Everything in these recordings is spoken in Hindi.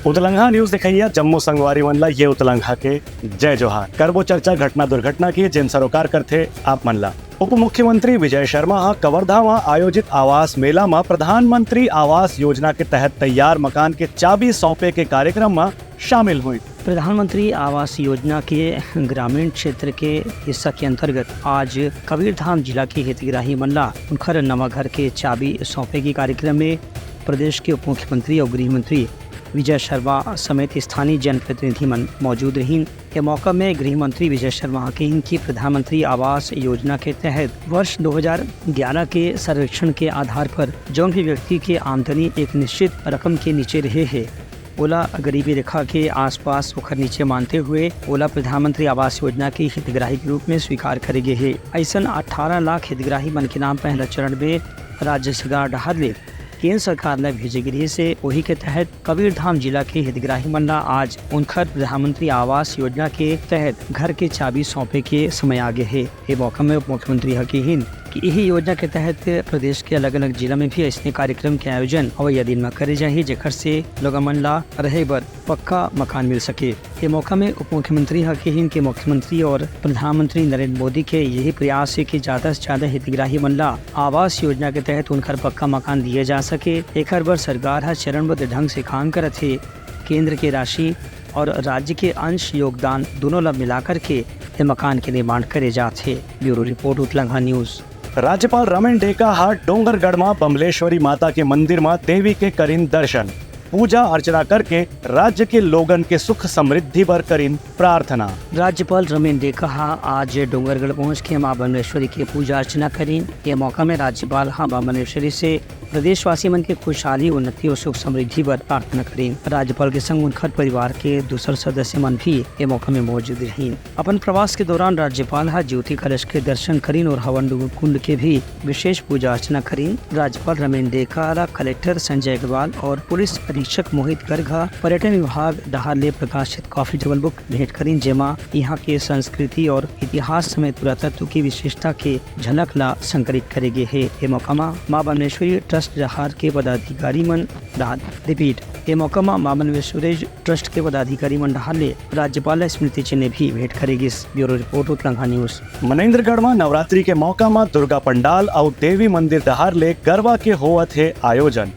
उतलंघा न्यूज दिखाइए जम्मू संगवारी मनला ये उतलंघा के जय जोहार करबो चर्चा घटना दुर्घटना की जिन सरोकार करते आप मनला। उप मुख्यमंत्री विजय शर्मा कवर्धा में आयोजित आवास मेला में प्रधानमंत्री आवास योजना के तहत तैयार मकान के चाबी सौंपे के कार्यक्रम में शामिल हुई। प्रधानमंत्री आवास योजना के ग्रामीण क्षेत्र के हिस्सा के अंतर्गत आज कबीरधाम जिला के हितग्राही मनला उनखर नवा घर के चाबी सौंपे के कार्यक्रम में प्रदेश के उप मुख्यमंत्री और गृह मंत्री विजय शर्मा समेत स्थानीय जनप्रतिनिधि मौजूद रहीं। के मौका में गृह मंत्री विजय शर्मा के इनकी प्रधानमंत्री आवास योजना के तहत वर्ष 2011 के सर्वेक्षण के आधार पर जो भी व्यक्ति की आमदनी एक निश्चित रकम के नीचे रहे है ओला गरीबी रेखा के आसपास उखर नीचे मानते हुए ओला प्रधानमंत्री आवास योजना के हितग्राही के रूप में स्वीकार करेगे है। ऐसा 18 लाख हितग्राही मन के नाम पहला चरण में राज्य सरकार डहार ले केंद्र सरकार ने भेजे गृह से वही के तहत कबीरधाम जिला के हितग्राही मनला आज उनखर प्रधानमंत्री आवास योजना के तहत घर के चाबी सौंपे के समय आगे है। ये मौका में उप मुख्यमंत्री हकीन कि यही योजना के तहत प्रदेश के अलग अलग जिला में भी ऐसे कार्यक्रम के आयोजन अवैया दिन में करे जाही जेकर से लोग मनला रहे बर पक्का मकान मिल सके। ये मौका में उप मुख्यमंत्री हकीन के मुख्यमंत्री और प्रधानमंत्री नरेंद्र मोदी के यही प्रयास है कि ज्यादा से ज्यादा हितग्राही मनला आवास योजना के तहत उनकर पक्का मकान दिए जा सके। एक हर बार सरकार चरणबद्ध ढंग से काम करत है। केंद्र के राशि और राज्य के अंश योगदान दोनों ला मिलाकर के मकान के निर्माण करे जाते। ब्यूरो रिपोर्ट उतलंघा न्यूज। राज्यपाल रमेन डेका हाट डोंगरगढ़ में बमलेश्वरी माता के मंदिर में देवी के करीन दर्शन पूजा अर्चना करके राज्य के लोगन के सुख समृद्धि पर करीन प्रार्थना। राज्यपाल रमेन डेका आज डोंगरगढ़ पहुँच के माँ बमलेश्वरी की पूजा अर्चना करीन। ये मौका में राज्यपाल माँ बमलेश्वरी से प्रदेशवासी मन के खुशहाली उन्नति और सुख समृद्धि पर प्रार्थना करीन। राज्यपाल के संग उनखर परिवार के दूसर सदस्य मन भी ये मौका में मौजूद रहीं। अपन प्रवास के दौरान राज्यपाल ज्योति कलश के दर्शन करीन और हवन कुंड के भी विशेष पूजा अर्चना करीन। राज्यपाल रमेन डेका कलेक्टर संजय अग्रवाल और पुलिस अधीक्षक मोहित गर्ग पर्यटन विभाग डहार ले प्रकाशित कॉफी टेबल बुक भेंट करीन जेमा यहाँ के संस्कृति और इतिहास समेत पुरातत्व की विशेषता के झलक ला संकलित करे गए है। ये मौका माँ बमलेश्वरी ट्रस्ट डहार के पदाधिकारी मन रिपीट ये मौका माँ बमलेश्वरी ट्रस्ट के पदाधिकारी मन डहार ले राज्यपाल स्मृति चिन्ह भी भेंट करेगी। ब्यूरो रिपोर्ट उतलंघा न्यूज। मनेन्द्रगढ़ में नवरात्रि के मौका में दुर्गा पंडाल और देवी मंदिर डहार ले गरबा के होवत है आयोजन।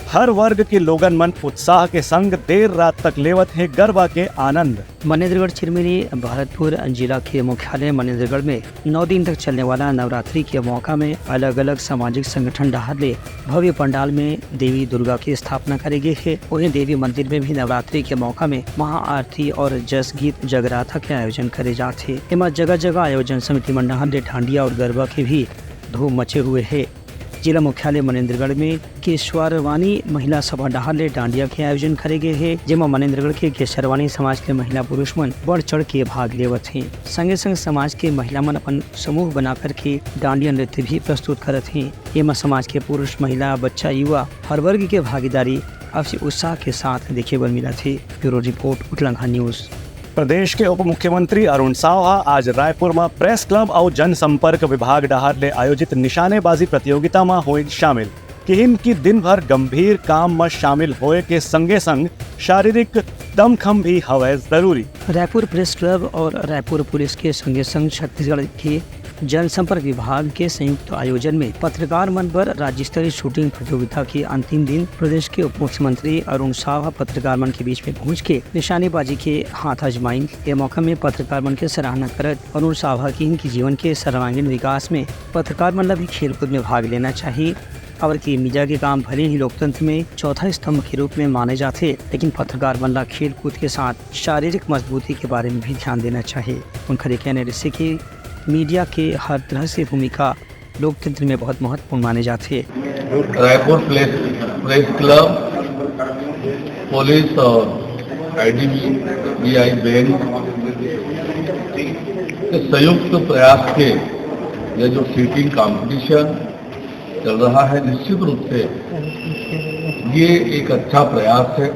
हर वर्ग के लोगन मन उत्साह के संग देर रात तक लेवत है गरबा के आनंद। मनेन्द्रगढ़ चिरमिरी भरतपुर जिला के मुख्यालय मनेन्द्रगढ़ में 9 दिन तक चलने वाला नवरात्रि के मौका में अलग अलग सामाजिक संगठन डहार ले भव्य पंडाल में देवी दुर्गा की स्थापना करेगी है। वहीं देवी मंदिर में भी नवरात्रि के मौका में महाआरती और जस गीत जगराता के आयोजन करे जाते। एवं जगह जगह आयोजन समिति मन डहार ले डांडिया और गरबा के भी धूम मचे हुए है। जिला मुख्यालय मनेन्द्रगढ़ में केशरवानी महिला सभा डहार ले डांडिया के आयोजन करे गए है जेमा मनेन्द्रगढ़ के केशरवानी समाज के महिला पुरुष मन बढ़ चढ़ के भाग लेवत हैं। संगे संग समाज के महिला मन अपन समूह बना कर के डांडिया नृत्य भी प्रस्तुत करत हैं। एमा समाज के पुरुष महिला बच्चा युवा हर वर्ग के भागीदारी आपसी उत्साह के साथ देखे बर मिला थे। ब्यूरो रिपोर्ट उतलंघा न्यूज। प्रदेश के उप मुख्यमंत्री अरुण साव आज रायपुर में प्रेस क्लब और जनसंपर्क विभाग डहार ले आयोजित निशानेबाजी प्रतियोगिता में हुए शामिल। किहिन की दिन भर गंभीर काम में शामिल होए के संगे संग शारीरिक दमखम भी हवे जरूरी। रायपुर प्रेस क्लब और रायपुर पुलिस के संगे संग छत्तीसगढ़ के जनसंपर्क विभाग के संयुक्त आयोजन में पत्रकार मन पर राज्य स्तरीय शूटिंग प्रतियोगिता के अंतिम दिन प्रदेश के उप मुख्यमंत्री अरुण साव पत्रकार मन के बीच में पहुंच के निशानेबाजी के हाथ आजमाइन। ये मौका में पत्रकार मन के सराहना करत अरुण साव की इनकी जीवन के सर्वांगीण विकास में पत्रकार मन भी खेलकूद में भाग लेना चाहिए और कि मीडिया के काम भले ही लोकतंत्र में चौथा स्तंभ के रूप में माने जाते लेकिन पत्रकार बनला खेल कूद के साथ शारीरिक मजबूती के बारे में भी ध्यान देना चाहिए। उनका कहना है कि मीडिया के हर तरह से भूमिका लोकतंत्र में बहुत महत्वपूर्ण माने जाते हैं। रायपुर प्रेस क्लब, पुलिस और IDBI बैंक के संयुक्त प्रयास के ये जो सीटिंग कंपटीशन चल रहा है निश्चित रूप से ये एक अच्छा प्रयास है।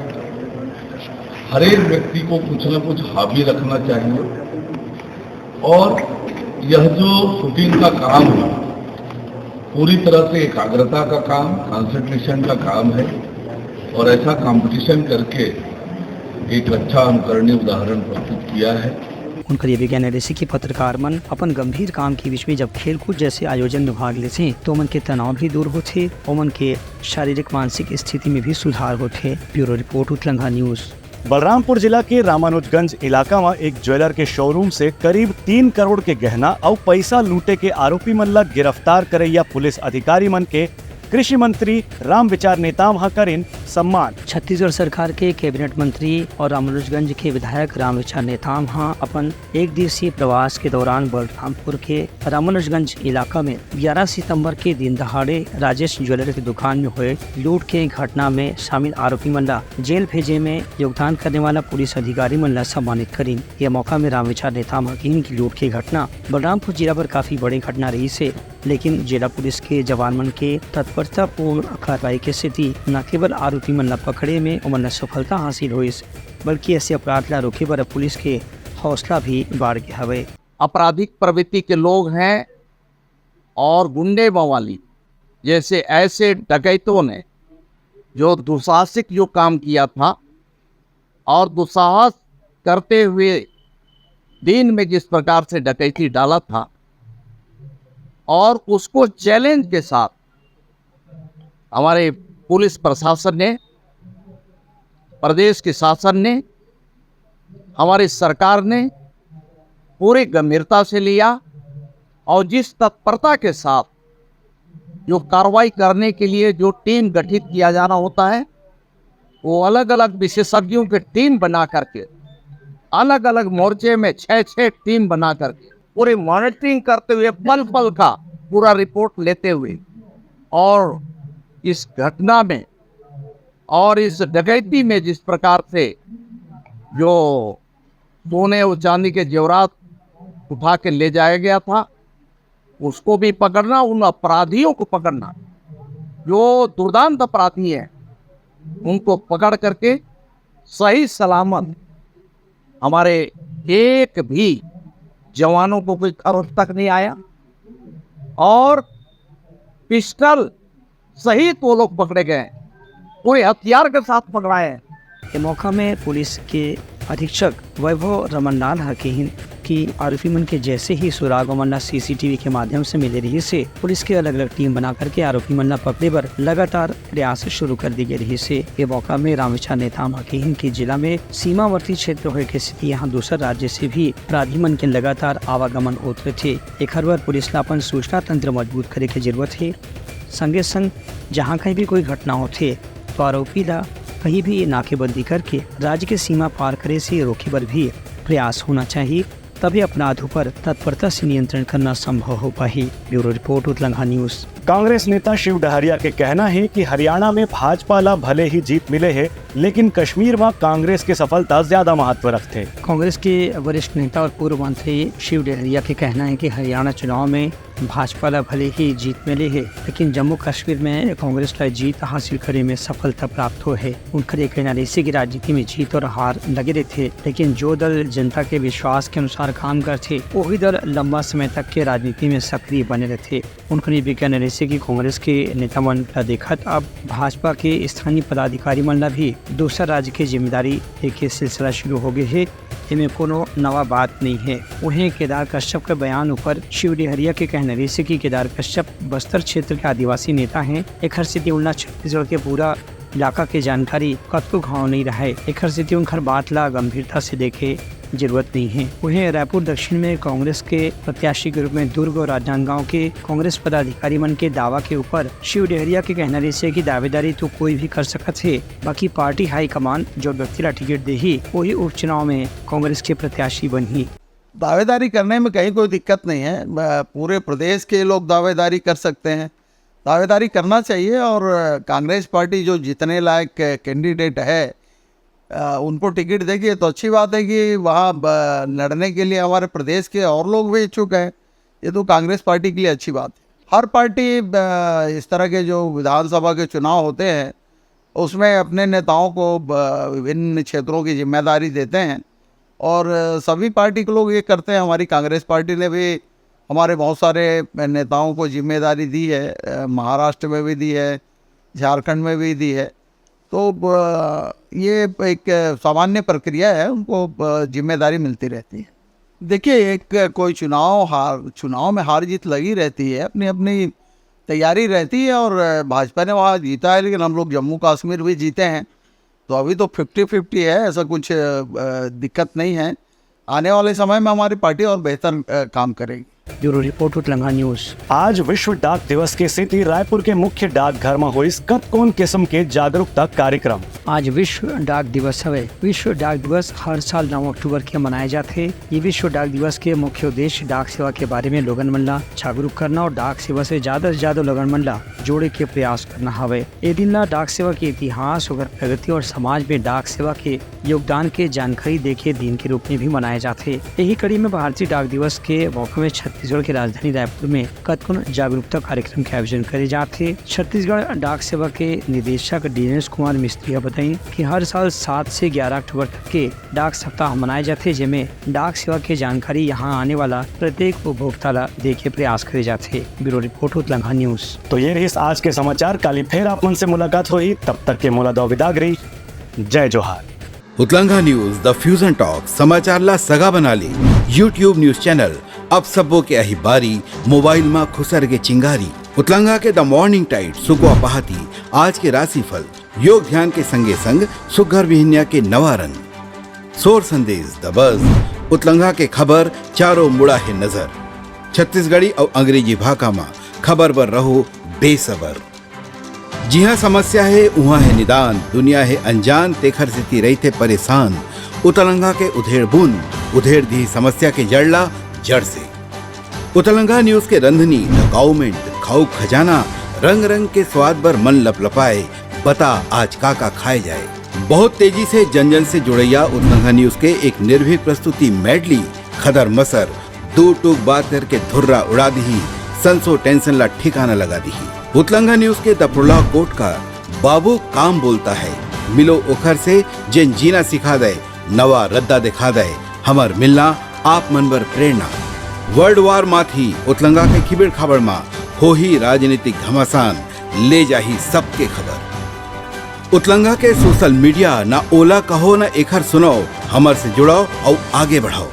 हर एक व्यक्ति को कुछ न कुछ हॉबी रखना चाहिए और यह जो शूटिंग का काम है पूरी तरह से एकाग्रता का काम, कंसंट्रेशन का काम है और ऐसा कंपटीशन करके एक अच्छा अनुकरणीय उदाहरण प्रस्तुत किया है। उनकर ये भी कहना रहे कि पत्रकार मन अपन गंभीर काम के बीच में जब खेलकूद जैसे आयोजन में भाग लेते तो मन के तनाव भी दूर होते और मन के शारीरिक मानसिक स्थिति में भी सुधार होते। ब्यूरो रिपोर्ट उत्तलंघा न्यूज। बलरामपुर जिला के रामानुजगंज इलाका में एक ज्वेलर के शोरूम से करीब 3 करोड़ के गहना और पैसा लूटे के आरोपी मन ला गिरफ्तार करैया पुलिस अधिकारी मन के कृषि मंत्री राम विचार नेताम करिन सम्मान। छत्तीसगढ़ सरकार के कैबिनेट मंत्री और रामानुजगंज के विधायक राम विचार नेताम अपन एक दिवसीय प्रवास के दौरान बलरामपुर के रामानुजगंज इलाका में 11 सितंबर के दिन दहाड़े राजेश ज्वेलर की दुकान में हुए लूट के घटना में शामिल आरोपी मन ला जेल भेजे में योगदान करने वाला पुलिस अधिकारी मन ला सम्मानित करीन। यह मौका में राम विचार नेताम की लूट की घटना बलरामपुर जिला पर काफी बड़ी घटना रही से, लेकिन जिला पुलिस के जवान मन के तत्परता पूर्ण कार्रवाई के स्थिति न केवल आरोपी मन ला पकड़े में उमन सफलता हासिल हुई, बल्कि ऐसे अपराध ला रोके बर पुलिस के हौसला भी बढ़ गया हवे। आपराधिक प्रवृत्ति के लोग हैं और गुंडे बवाली जैसे ऐसे डकैतों ने जो दुसाहसिक जो काम किया था और दुसाहस करते हुए दिन में जिस प्रकार से डकैती डाला था और उसको चैलेंज के साथ हमारे पुलिस प्रशासन ने, प्रदेश के शासन ने, हमारी सरकार ने पूरी गंभीरता से लिया और जिस तत्परता के साथ जो कार्रवाई करने के लिए जो टीम गठित किया जाना होता है वो अलग अलग विशेषज्ञों के टीम बना करके अलग अलग मोर्चे में 6-6 टीम बना करके पूरी मॉनिटरिंग करते हुए पल पल का पूरा रिपोर्ट लेते हुए और इस घटना में और इस डकैती में जिस प्रकार से जो सोने और चांदी के जेवरात उठा के ले जाया गया था उसको भी पकड़ना, उन अपराधियों को पकड़ना जो दुर्दांत अपराधी हैं उनको पकड़ करके सही सलामत हमारे एक भी जवानों को कोई खरोच तक नहीं आया और पिस्टल सहित वो लोग पकड़े गए, कोई हथियार के साथ पकड़ाए हैं। ये मौका में पुलिस के अधीक्षक वैभव रमनलाल हकीन की आरोपी मन के जैसे ही सुराग मन सीसीटीवी के माध्यम से मिले रही से पुलिस के अलग अलग टीम बना करके आरोपी मन पकड़े पर लगातार प्रयास शुरू कर दी गई रही से। ये मौका में राम विचार नेताम हकीन की जिला में सीमावर्ती क्षेत्र होने की स्थिति यहाँ दूसरे राज्य से भी अपराधी मन के लगातार आवागमन होते थे। एक हर बार पुलिस ला अपन सूचना तंत्र मजबूत करे की जरूरत है। संगे संग जहाँ कहीं भी कोई घटना होती तो आरोपी ला कहीं भी नाकेबंदी करके राज्य के सीमा पार करे से रोके पर भी प्रयास होना चाहिए, तभी अपराधों पर तत्परता से नियंत्रण करना संभव हो पाए। ब्यूरो रिपोर्ट उत्तलंघा न्यूज। कांग्रेस नेता शिव डहरिया के कहना है कि हरियाणा में भाजपा ला भले ही जीत मिले है, लेकिन कश्मीर में कांग्रेस की सफलता ज्यादा महत्व रखते। कांग्रेस के वरिष्ठ नेता और पूर्व मंत्री शिव डहरिया के कहना है कि हरियाणा चुनाव में भाजपा ला भले ही जीत मिले है, लेकिन जम्मू कश्मीर में कांग्रेस ला जीत हासिल करे में सफलता प्राप्त हो है। उनका ये कहना है कि राजनीति में जीत और हार लगे रहते, लेकिन जो दल जनता के विश्वास के अनुसार काम करते वही दल लंबा समय तक के राजनीति में सक्रिय बने रहते। उनका ये भी कहना है कि कांग्रेस के नेता मन ला देखत अब भाजपा के स्थानीय पदाधिकारी मन ला भी दूसरा राज्य की जिम्मेदारी के सिलसिला शुरू हो गए है। इनमें कोनो नवा बात नहीं है। वहीं केदार कश्यप के बयान ऊपर शिव डहरिया के कहने से कि केदार कश्यप बस्तर क्षेत्र के आदिवासी नेता हैं। एक हर स्थिति उन्ना छत्तीसगढ़ के पूरा इलाका के जानकारी कतको घाव नहीं रहा है। एक हर स्थिति उनकर बात ला गंभीरता से देखे जरूरत नहीं है। वहीं रायपुर दक्षिण में कांग्रेस के प्रत्याशी के रूप में दुर्ग और राजनांदगांव के कांग्रेस पदाधिकारी मन के दावा के ऊपर शिव डहरिया के कहना रही कि दावेदारी तो कोई भी कर सकत है, बाकी पार्टी हाईकमान जो व्यक्ति ला टिकट देही वही उपचुनाव में कांग्रेस के प्रत्याशी बनी। दावेदारी करने में कहीं कोई दिक्कत नहीं है, पूरे प्रदेश के लोग दावेदारी कर सकते हैं, दावेदारी करना चाहिए। और कांग्रेस पार्टी जो जीतने लायक कैंडिडेट है उनको टिकट देगी तो अच्छी बात है कि वहाँ लड़ने के लिए हमारे प्रदेश के और लोग भी इच्छुक हैं, ये तो कांग्रेस पार्टी के लिए अच्छी बात है। हर पार्टी इस तरह के जो विधानसभा के चुनाव होते हैं उसमें अपने नेताओं को विभिन्न क्षेत्रों की जिम्मेदारी देते हैं और सभी पार्टी के लोग ये करते हैं। हमारी कांग्रेस पार्टी ने भी हमारे बहुत सारे नेताओं को जिम्मेदारी दी है, महाराष्ट्र में भी दी है, झारखंड में भी दी है। तो ये एक सामान्य प्रक्रिया है, उनको जिम्मेदारी मिलती रहती है। देखिए, एक कोई चुनाव में हार जीत लगी रहती है, अपनी अपनी तैयारी रहती है, और भाजपा ने वहाँ जीता है, लेकिन हम लोग जम्मू कश्मीर भी जीते हैं, तो अभी तो 50-50 है, ऐसा कुछ दिक्कत नहीं है। आने वाले समय में हमारी पार्टी और बेहतर काम करेगी। Bureau report Telangana news. आज विश्व डाक दिवस की स्थिति रायपुर के मुख्य डाकघर में हुई कौन किस्म के जागरूकता कार्यक्रम। आज विश्व डाक दिवस है। विश्व डाक दिवस हर साल 9 अक्टूबर के मनाए जाते हैं। ये विश्व डाक दिवस के मुख्य उद्देश्य डाक सेवा के बारे में लोगन मन ला जागरूक करना और डाक सेवा से ज्यादा लोगन मन ला जोड़े के प्रयास करना हवे। ये दिन ला डाक सेवा के इतिहास और प्रगति और समाज में डाक सेवा के योगदान के जानकारी देखे दिन के रूप में भी मनाए जाते। यही कड़ी में भारतीय डाक दिवस के मौके में छत्तीसगढ़ की राजधानी रायपुर में कतकुन जागरूकता कार्यक्रम के आयोजन करे जाते। छत्तीसगढ़ डाक सेवा के निदेशक दिनेश कुमार मिस्त्री बताई कि हर साल 7 से 11 अक्टूबर तक के डाक सप्ताह मनाए जाते, जिसमें डाक सेवा की जानकारी यहाँ आने वाला प्रत्येक उपभोक्ता ला दे के प्रयास करे जाते। Bureau report Telangana news. तो ये रही आज के समाचार। कल फिर आप मन से मुलाकात हुई, तब तक के मोला दो विदागरी। जय जोहार। उतलंगा न्यूज द फ्यूजन टॉक समाचार ला सगा बना ली। यूट्यूब न्यूज चैनल अब सबो के अही बारी मोबाइल में खुसर के चिंगारी। उतलंगा के द मॉर्निंग टाइड सुगवा पहाती आज के राशिफल योग ध्यान के संगे संग सुघर विहिन्या के नवा रंग सोर संदेश द बज उतलंगा के खबर चारों मुड़ा है नजर। छत्तीसगढ़ी और अंग्रेजी भाषा में खबर बर रहो बेसबर। जी हाँ, समस्या है वहाँ है निदान, दुनिया है अनजान तेखर से रहते परेशान। उतलंगा के उधेड़ बुन उधेड़ दी समस्या के जड़ला जड़ से। उतलंगा न्यूज के रंधनी द गवर्नमेंट खाऊ खजाना रंग रंग के स्वाद पर मन लपलपाए। बता आज का खाए जाए। बहुत तेजी से जन जन से जुड़ैया उतलंगा न्यूज के एक निर्भीक प्रस्तुति मेडली खदर मसर दो टूक बात करके धुर्रा उड़ा दी, संसो टेंशन ला ठिकाना लगा दी। उतलंगा न्यूज के दपुरला कोट का बाबू काम बोलता है, मिलो ओखर से जिन जीना सिखा दे, नवा रद्दा दिखा दे, हमर मिलना आप मनबर प्रेरणा। वर्ल्ड वार माथी उतलंगा के खिबड़ खबर मा हो ही राजनीतिक घमासान, ले जाही सबके खबर। उतलंगा के सोशल मीडिया ना ओला कहो ना एखर सुनो, हमर से जुड़ो और आगे बढ़ाओ।